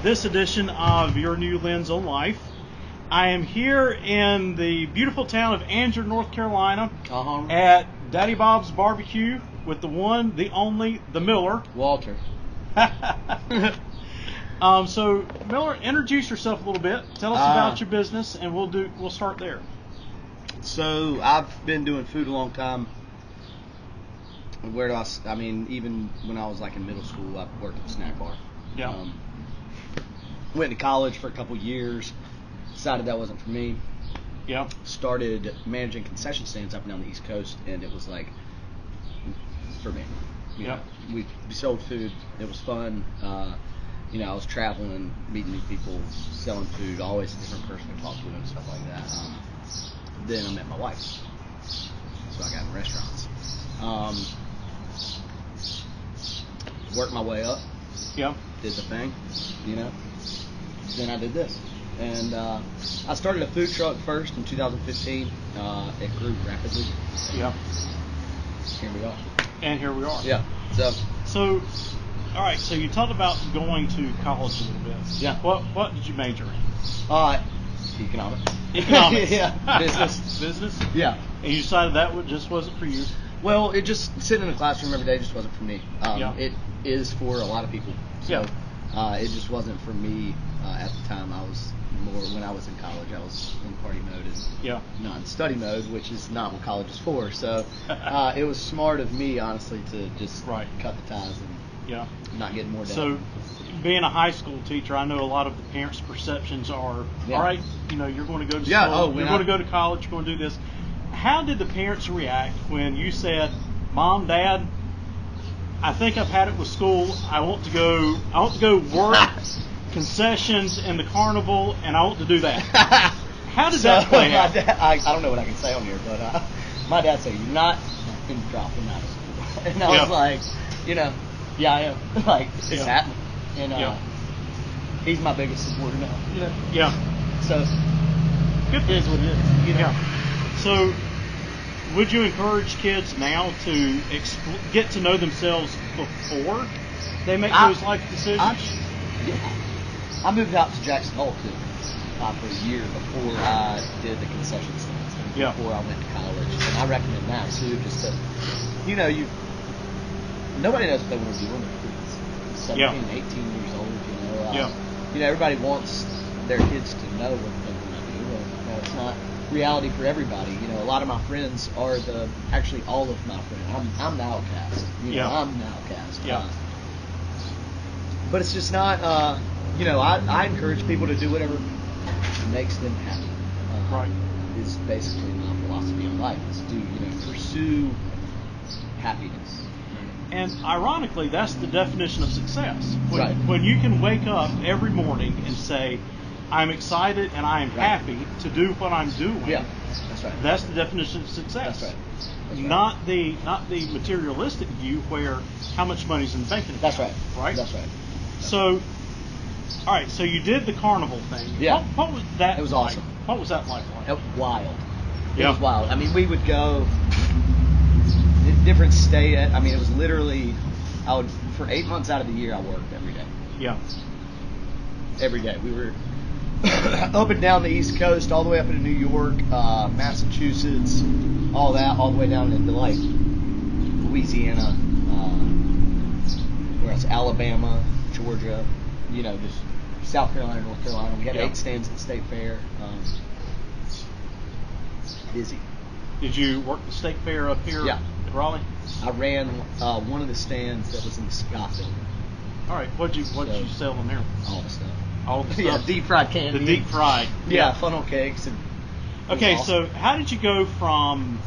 this edition of Your New Lens on Life. I am here in the beautiful town of Angier, North Carolina, at Daddy Bob's BBQ with the one, the only, the Miller. Walter. So Miller, introduce yourself a little bit. Tell us about your business, and we'll start there. So I've been doing food a long time. Where do I mean, even when I was like in middle school, I worked at a snack bar. Yeah. Went to college for a couple years. Decided that wasn't for me. Yeah. Started managing concession stands up and down the East Coast, and it was like for me. You know, we sold food. It was fun. You know, I was traveling, meeting new people, selling food. Always a different person to talk to and stuff like that. Then I met my wife, so I got in restaurants. Worked my way up. Yeah. Did the thing, you know. Then I did this. And I started a food truck first in 2015. It grew rapidly. Yeah. Here we are. And here we are. Yeah. So, all right. So you talked about going to college a little bit. Yeah. What did you major in? Economics. Economics. Yeah. Business. Business. Yeah. And you decided that just wasn't for you. Well, it just sitting in a classroom every day just wasn't for me. Yeah. It is for a lot of people. So, yeah. It just wasn't for me at the time. I was more, when I was in college, I was in party mode and not in study mode, which is not what college is for. So it was smart of me, honestly, to just cut the ties and not get more down. So being a high school teacher, I know a lot of the parents' perceptions are, all right, you know, you're going to go to school, you're going to go to college, you're going to do this. How did the parents react when you said, Mom, Dad, I think I've had it with school. I want to go work concessions in the carnival, and I want to do that. How did that play out? Dad, I don't know what I can say on here, but my dad said, "You're not going to drop him out of school," and I was like, you know, I am. Like, it's happening, and he's my biggest supporter now. You know? Yeah. So good. It is what it is. You know? Yeah. So, would you encourage kids now to get to know themselves before they make those life decisions? I moved out to Jackson Hole too for a year before I did the concession stands and before I went to college, and I recommend that too. Just to, you know, nobody knows what they want to do when they're kids, 17, 18 years old. You know, everybody wants their kids to know what they want to do. And, you know, it's not reality for everybody. You know, a lot of my friends are actually all of my friends. I'm the outcast. You know, I'm the outcast. Yeah. But it's just not. You know, I encourage people to do whatever makes them happy. Is basically my philosophy on life. Is to pursue happiness. And ironically, that's the definition of success. When you can wake up every morning and say, I'm excited and I am happy to do what I'm doing. Yeah, that's right. That's the definition of success. That's right. Not the materialistic view where how much money's in the bank account. That's right. Right? That's right. So, all right. So you did the carnival thing. Yeah. What was that? It was like? awesome. What was that like? It was wild. It was wild. I mean, we would go different state. I mean, it was literally. For 8 months out of the year, I worked every day. Yeah. Every day. We were up and down the East Coast, all the way up into New York, Massachusetts, all the way down into like Louisiana, where else? Alabama, Georgia, you know, just South Carolina, North Carolina. We had 8 stands at the State Fair. Busy. Did you work the State Fair up here at Raleigh? I ran one of the stands that was in the Scott building. All right. What did you sell in there? All the stuff. All the stuff. Yeah, deep fried candy. The deep fried. Yeah, funnel cakes and. Okay, awesome. So how did you go from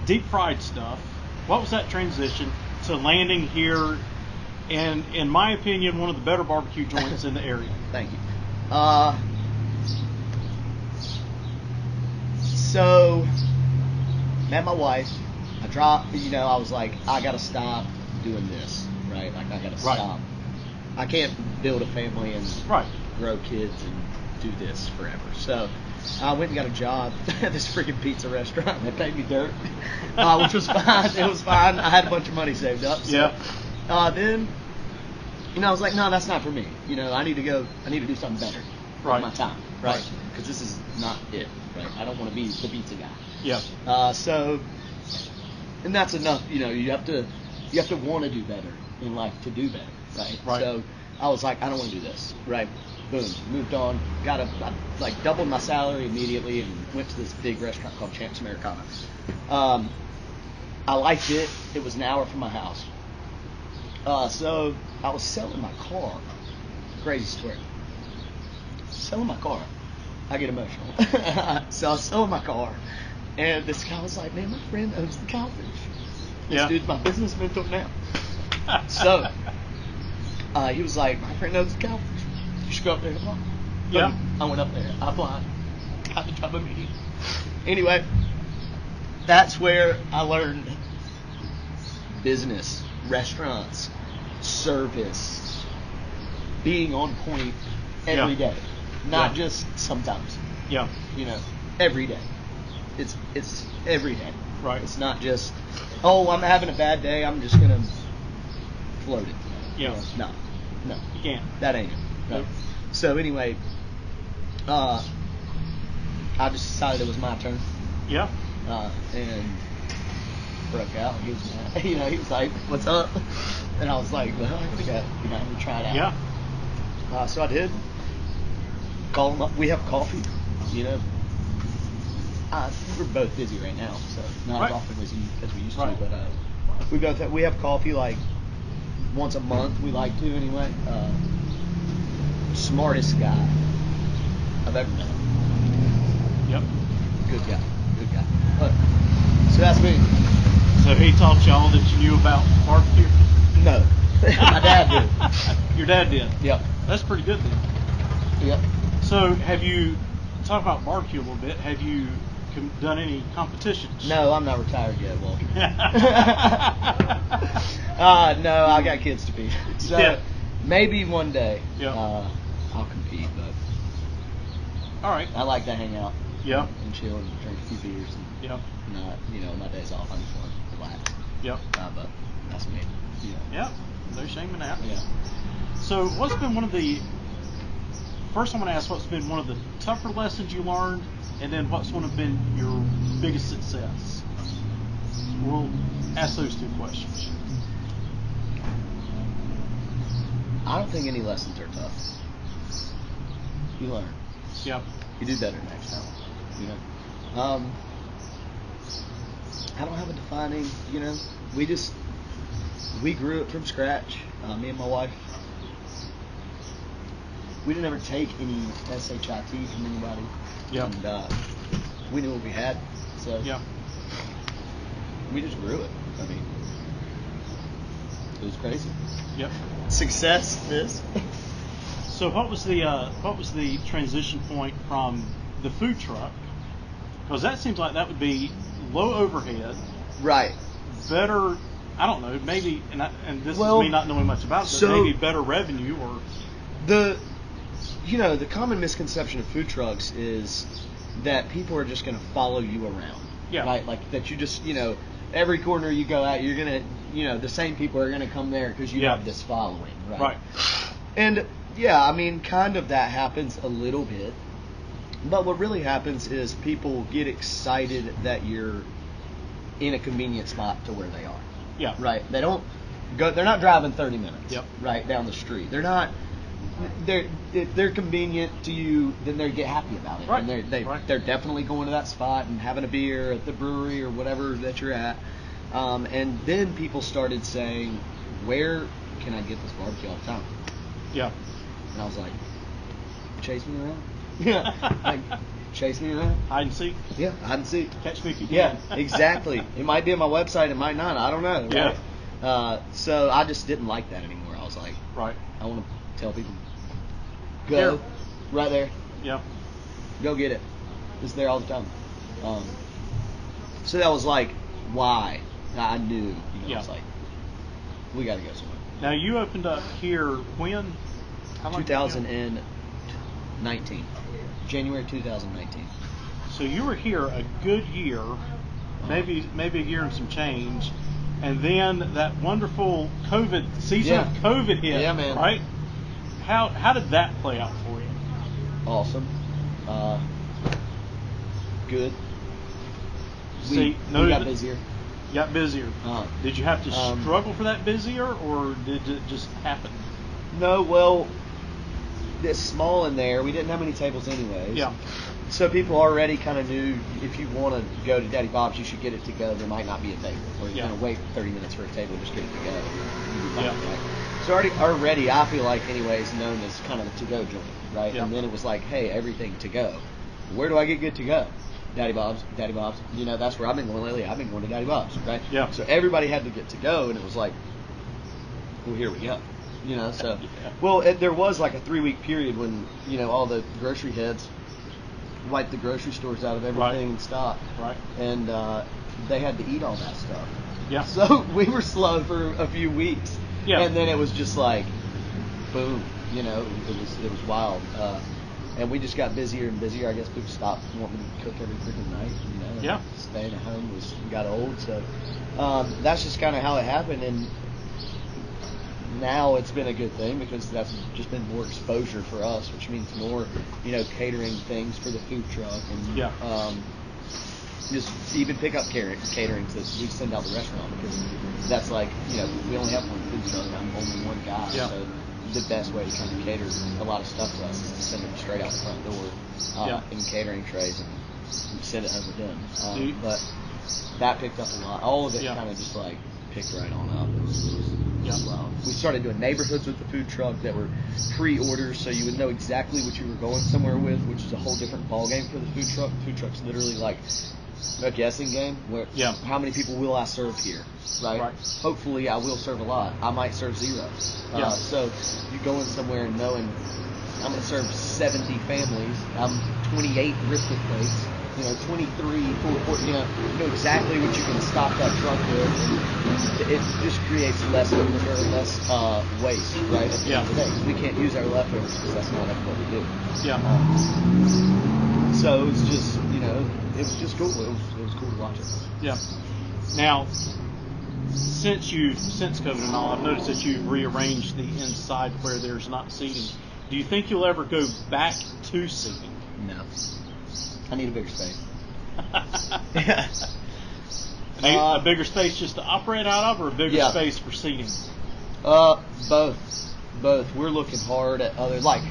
deep fried stuff? What was that transition to landing here? And in my opinion, one of the better barbecue joints in the area. Thank you. So, met my wife. I was like, I gotta stop doing this, right? Like, I gotta stop. I can't build a family and grow kids and do this forever. So, I went and got a job at this freaking pizza restaurant. They paid me dirt, which was fine. It was fine. I had a bunch of money saved up. So, then, I was like, no, that's not for me. I need to do something better with my time, right? Because this is not it, right? I don't want to be the pizza guy. Yeah. And that's enough. You have to want to do better in life to do better, right? So I was like, I don't want to do this, right? Boom, moved on. I doubled my salary immediately and went to this big restaurant called Champs Americana. I liked it. It was an hour from my house. So I was selling my car. Crazy story. Selling my car. I get emotional. So I was selling my car, and this guy was like, "Man, my friend owns the cowfish. This dude's my business mentor now." So he was like, "My friend owns the cowfish. You should go up there and apply." Yeah. I went up there. I applied. Got the job immediately. Anyway, that's where I learned business, restaurants, service, being on point every day, not just sometimes. Yeah. Every day. It's every day. Right. It's not just, I'm having a bad day, I'm just gonna float it. Yeah. No. You can't. That ain't it. Nope. So anyway, I just decided it was my turn. Yeah. And broke out. He was mad. He was like, "What's up?" And I was like, "Well, I'm gonna try it out." Yeah. So I did. Call him up. We have coffee. We're both busy right now, so not as often as we used to. But we have coffee like once a month. We like to anyway. Smartest guy I've ever met. Yep. Good guy. Look, so that's me. So he taught y'all that you knew about barbecue? No. My dad did. Your dad did? Yep. That's pretty good then. Yep. So talk about barbecue a little bit, have you done any competitions? No, I'm not retired yet, Walter. No, I got kids to feed. So maybe one day I'll compete, but all right. I like to hang out and chill and drink a few beers. And not, my days off, I just want to relax. Yep. But that's me. Yeah. No shame in that. Yeah. So what's been first I'm going to ask what's been one of the tougher lessons you learned, and then what's been your biggest success? We'll ask those two questions. I don't think any lessons are tough. You learn. Yeah. You do better next time. I don't have a defining, we grew it from scratch. Me and my wife. We didn't ever take any SHIT from anybody. Yeah. And we knew what we had. So we just grew it. I mean, it was crazy. Yep. Success is. So what was the transition point from the food truck? Because that seems like that would be low overhead. Right. Better, I don't know, maybe, and this is me not knowing much about it, but maybe better revenue or... The common misconception of food trucks is that people are just going to follow you around. Yeah. Right? Like that you just, every corner you go at, you're going to, the same people are going to come there because you have this following. Right. And, kind of that happens a little bit. But what really happens is people get excited that you're in a convenient spot to where they are. Yeah. Right? They're not driving 30 minutes. Yep. Right down the street. If they're convenient to you, then they get happy about it. Right. And they're definitely going to that spot and having a beer at the brewery or whatever that you're at. And then people started saying, "Where can I get this barbecue all the time?" Yeah. And I was like, "Chase me around." Yeah. Chase me around. Hide and seek. Yeah, hide and seek. Catch me if you can. Yeah, exactly. It might be on my website, it might not. I don't know. Yeah. Right? So I just didn't like that anymore. I was like, right. I want to tell people, go here. Right there. Yeah. Go get it. It's there all the time. So that was like why I knew. I was like, we got to go somewhere. Now you opened up here when? 2019. January 2019. So you were here a good year, maybe a year and some change, and then that wonderful season of COVID hit. Yeah, man. Right? How did that play out for you? Awesome. Good. We got busier. You got busier. Did you have to struggle for that busier, or did it just happen? No, well, it's small in there. We didn't have many tables anyways. Yeah. So people already kind of knew if you want to go to Daddy Bob's, you should get it to go. There might not be a table, or you're going to wait 30 minutes for a table. Just get it to go. Yeah. Right? So already, I feel like, anyways, known as kind of a to-go joint, right? Yeah. And then it was like, hey, everything to go. Where do I get good to go? Daddy Bob's. You know, that's where I've been going lately. I've been going to Daddy Bob's, right? Yeah. So everybody had to get to go, and it was like, well, here we go. You know, so there was like a 3-week period when, you know, all the grocery heads wiped the grocery stores out of everything in stock, right? And they had to eat all that stuff. Yeah. So we were slow for a few weeks, and then it was just like, boom. You know, it was wild. And we just got busier and busier. I guess people stopped wanting to cook every freaking night. You know, yeah. Staying at home got old. So that's just kind of how it happened. And now it's been a good thing because that's just been more exposure for us, which means more, you know, catering things for the food truck and just even pick up caterings that we send out the restaurant, because that's like, you know, we only have one food truck. I'm only one guy, so the best way to kind of cater a lot of stuff for us is to send them straight out the front door in catering trays and send it home with them. But that picked up a lot. All of it kind of just like picked right on up. It was wild. We started doing neighborhoods with the food truck that were pre-orders, so you would know exactly what you were going somewhere with, which is a whole different ballgame for the food truck. The food truck's literally like a guessing game where how many people will I serve here, right? Hopefully I will serve a lot. I might serve 0. So you go in somewhere and knowing I'm going to serve 70 families. I'm 28 brisket plates, you know, 23 full, you know exactly what you can stock that truck with, and it just creates less waste, right? At the end of the day, 'cause we can't use our leftovers because that's not what we do. So it's just, you know, it was just cool. It was cool to watch it. Yeah. Now, since COVID and all, I've noticed that you've rearranged the inside where there's not seating. Do you think you'll ever go back to seating? No. I need a bigger space. A bigger space just to operate out of, or a bigger space for seating? Both. We're looking hard at other, like,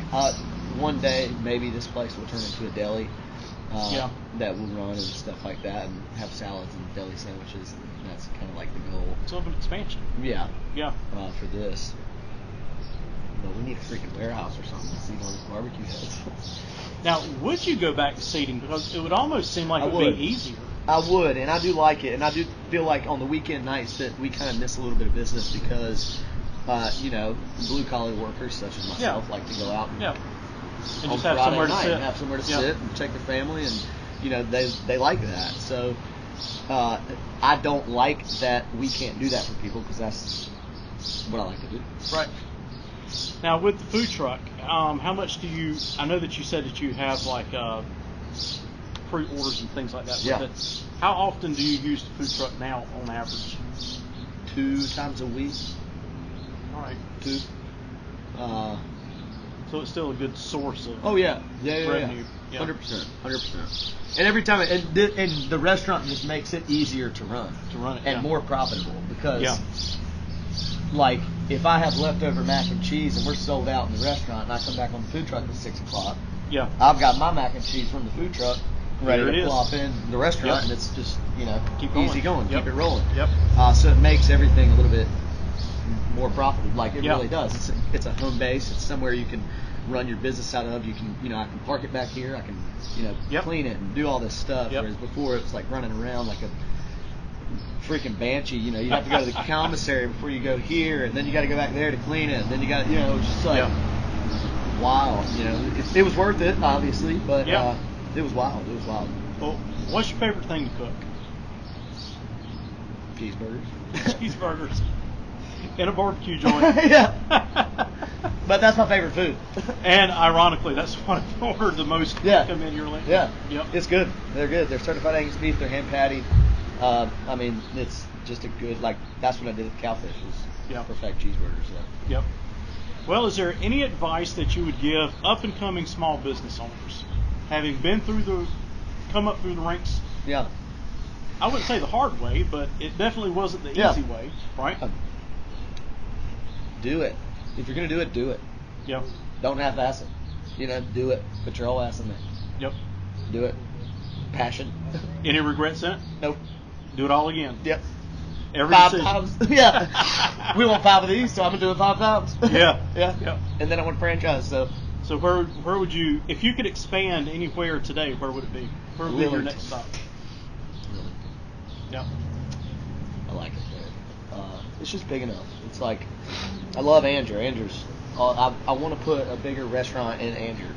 one day maybe this place will turn into a deli that will run and stuff like that, and have salads and deli sandwiches, and that's kind of like the goal. It's a little bit of expansion. Yeah. For this. But we need a freaking warehouse or something to seat all these barbecue heads. Now, would you go back to seating? Because it would almost seem like it would be easier. I would, and I do like it, and I do feel like on the weekend nights that we kind of miss a little bit of business because, you know, blue-collar workers such as myself like to go out and just have somewhere to sit. And have somewhere to sit and check their family, and, you know, they like that. So I don't like that we can't do that for people, because that's what I like to do. Right. Now, with the food truck, how much do you, I know that you said that you have like pre-orders and things like that with it. How often do you use the food truck now on average? 2 times a week. All right. 2. So it's still a good source of revenue. 100%. And every time, and the restaurant just makes it easier to run it, and more profitable, because like, if I have leftover mac and cheese and we're sold out in the restaurant, and I come back on the food truck at 6 o'clock, I've got my mac and cheese from the food truck ready to plop in the restaurant, and it's just, you know, keep easy going, keep it rolling. So it makes everything a little bit more profitable. Like, it really does. It's a home base. It's somewhere you can run your business out of. You can, you know, I can park it back here. I can, you know, clean it and do all this stuff. Whereas before it was like running around like a freaking banshee. You know, you have to go to the commissary before you go here, and then you got to go back there to clean it, and then you got, you know, it's just like wild. You know, it was worth it, obviously, but it was wild. It was wild. Well, what's your favorite thing to cook? Cheeseburgers. Cheeseburgers. In a barbecue joint. But that's my favorite food. And ironically, that's what I've ordered the most come in your link. It's good. They're good. They're certified Angus beef. They're hand patted. I mean, it's just a good, like, that's what I did with Cowfish, was perfect cheeseburgers. So. Yep. Well, is there any advice that you would give up-and-coming small business owners, having been come up through the ranks? Yeah. I wouldn't say the hard way, but it definitely wasn't the easy way, right? Do it. If you're going to do it, do it. Yep. Don't half-ass it. Do it. Put your whole ass in there. Yep. Do it. Passion. Any regrets in it? Nope. Do it all again. Yep. Every 5 decision. times. Yeah. We want 5 of these, so I'm going to do it 5 times. Yeah. Yeah. Yep. And then I want to franchise, so. So where would you, if you could expand anywhere today, where would it be? Where would be your next stop? Yeah. I like it there. It's just big enough. It's like, I love Angier. Angier's, I want to put a bigger restaurant in Angier.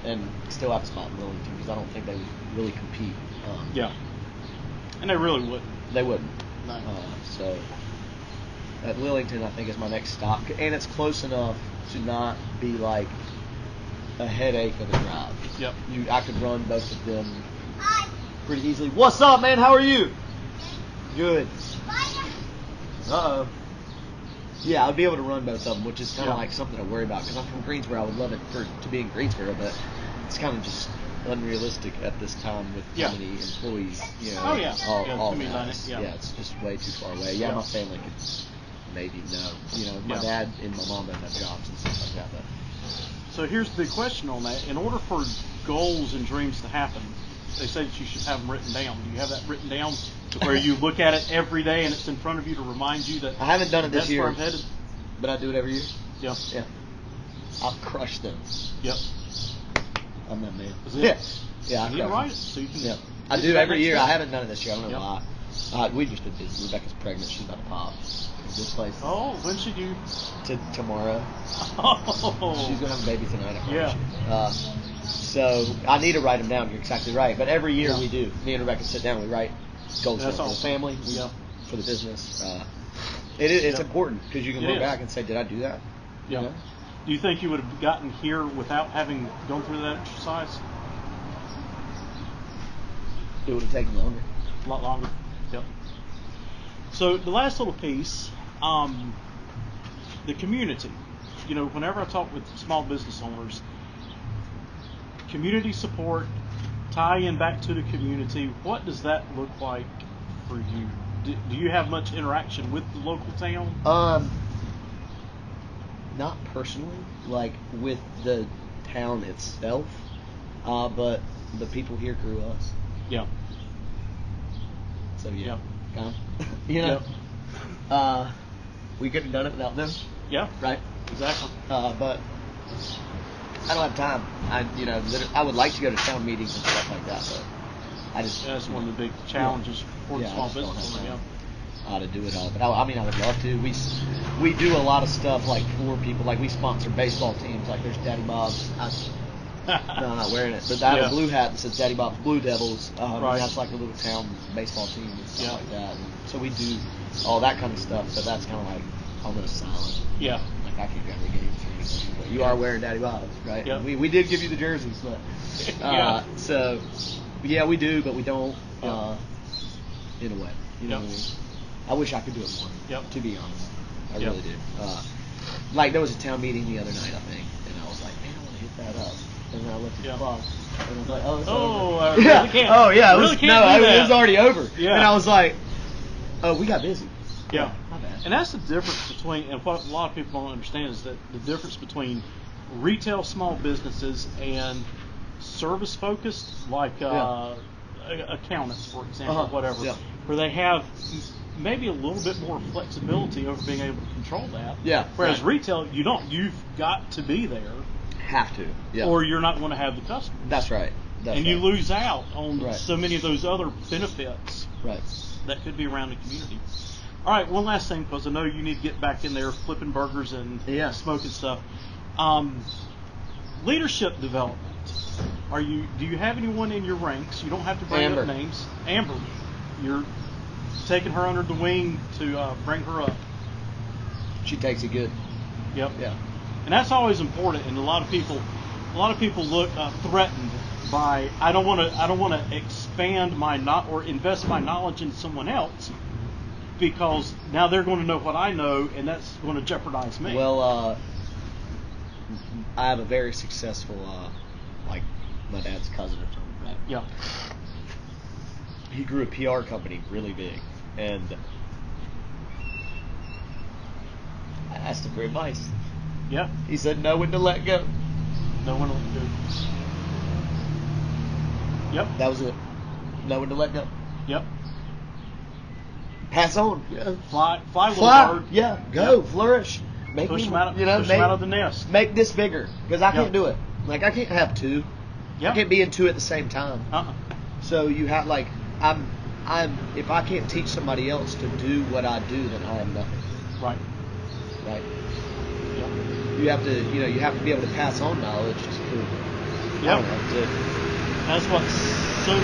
And still have a spot in Wellington because I don't think they would really compete. Yeah. And they really wouldn't. They wouldn't. No. So at Wellington, I think is my next stop, and it's close enough to not be like a headache of a drive. Yep. I could run both of them pretty easily. What's up, man? How are you? Good. Uh-oh. Yeah, I'd be able to run both of them, which is kind of like something to worry about because I'm from Greensboro. I would love it to be in Greensboro, but it's kind of just unrealistic at this time with how many employees, Oh, yeah. all that. that. Yeah, it's just way too far away. Yeah, my family could maybe no. My dad and my mom don't have jobs and stuff like that. But. So here's the question on that. In order for goals and dreams to happen, they say that you should have them written down. Do you have that written down where you look at it every day and it's in front of you to remind you that I haven't done it this year, where I'm headed? But I do it every year. Yeah. Yeah. I'll crush them. Yep. I'm that man. Yeah. Yeah. You need to write it so you can. Yeah. I do every year. I haven't done it this year. I don't know why. We just been busy. Rebecca's pregnant. She's about to pop. This place. Oh, when should you? Tomorrow. Oh. She's gonna have a baby tonight. I promise Yeah. you. So I need to write them down. You're exactly right. But every year we do. Me and Rebecca sit down. We write goals for the family, for the business. It's important because you can look back and say, "Did I do that?" Yeah. Do you think you would have gotten here without having gone through that exercise? It would have taken longer. A lot longer. Yep. So the last little piece, the community. Whenever I talk with small business owners, community support, tie in back to the community. What does that look like for you? Do you have much interaction with the local town? Not personally, like with the town itself, but the people here grew us. Yeah. So yeah. We couldn't have done it without them. Yeah. Right. Exactly. But I don't have time. I would like to go to town meetings and stuff like that, but I just. That's one of the big challenges for the small business owner. To do it all, but I would love to. We do a lot of stuff like for people. Like we sponsor baseball teams. Like there's Daddy Bob's. No, I'm not wearing it, but I have a blue hat that says Daddy Bob's Blue Devils. And that's like a little town baseball team and stuff like that. And so we do all that kind of stuff, but that's kind of like almost silent. Yeah. Like I can't go to games or anything. But you are wearing Daddy Bob's, right? Yeah. We did give you the jerseys, but so yeah, we do, but we don't in a way. You know what I mean? I wish I could do it more. Yep. To be honest, I really do. Like there was a town meeting the other night, I think, and I was like, man, I want to hit that up. And then I looked at the clock, and I was like, oh, it's over. I really can't. Oh yeah, it was already over. Yeah. And I was like, oh, we got busy. Yeah. My bad. And that's the difference between, and what a lot of people don't understand is that the difference between retail small businesses and service focused, like accountants, for example, whatever, where they have maybe a little bit more flexibility over being able to control that. Yeah. Whereas retail, you don't. You've got to be there. Have to. Yeah. Or you're not going to have the customers. That's right. You lose out on so many of those other benefits that could be around the community. All right, one last thing, because I know you need to get back in there flipping burgers and smoking stuff. Leadership development. Do you have anyone in your ranks? You don't have to bring up names. Amber, you're taking her under the wing to bring her up. She takes it good. Yep. Yeah. And that's always important. And a lot of people look threatened by I don't want to expand or invest my knowledge into someone else, because now they're going to know what I know, and that's going to jeopardize me. Well, I have a very successful, like my dad's cousin or something, right? Yeah. He grew a PR company really big, and I asked him for advice. Yeah. He said, know when to let go. Know when to let go. Yep. That was it. Know when to let go. Yep. Pass on. Yeah. Fly, little bird. Yeah. Go. Yep. Flourish. Push them out of the nest. Make this bigger, because I can't do it. Like, I can't have two. Yep. I can't be in two at the same time. So you have, like, if I can't teach somebody else to do what I do, then I am nothing. Right. Right. Yep. You have to be able to pass on knowledge just to. Yeah. That's what so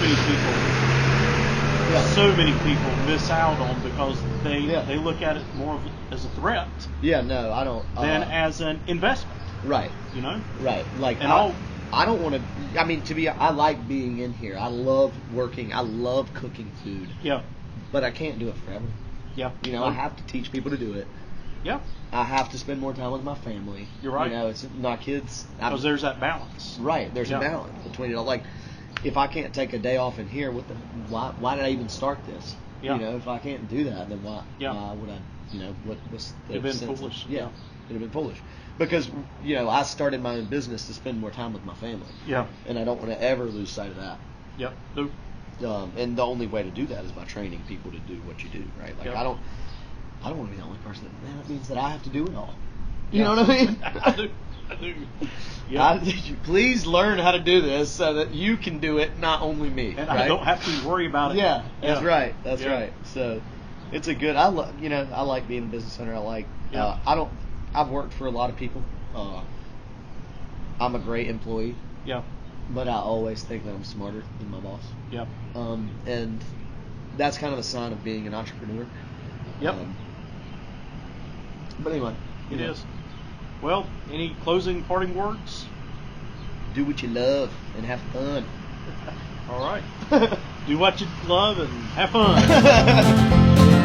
many people miss out on, because they look at it more as a threat. Yeah. No, I don't. Than as an investment. Right. You know. Right. Like, and I don't want to. I mean, I like being in here. I love working. I love cooking food. Yeah. But I can't do it forever. Yeah. You know, I have to teach people to do it. Yeah. I have to spend more time with my family. You're right. You know, it's not kids. Because there's that balance. Right. There's a balance between it all. Like, if I can't take a day off in here, why did I even start this? Yeah. You know, if I can't do that, then why would I? You know, what's the It'd sense? been foolish. Yeah. It'd have been foolish. Because, you know, I started my own business to spend more time with my family. Yeah. And I don't want to ever lose sight of that. Yep. Nope. And the only way to do that is by training people to do what you do, right? Like, I don't want to be the only person that means that I have to do it all. You know what I mean? I do. Yeah. Please learn how to do this so that you can do it, not only me. And right? I don't have to worry about it. Yeah, that's right. That's right. So it's a good. I like being a business owner. I like. I've worked for a lot of people. I'm a great employee. Yeah. But I always think that I'm smarter than my boss. Yeah. And that's kind of a sign of being an entrepreneur. Yep. But anyway. It is. Well, any closing parting words? Do what you love and have fun. All right. Do what you love and have fun.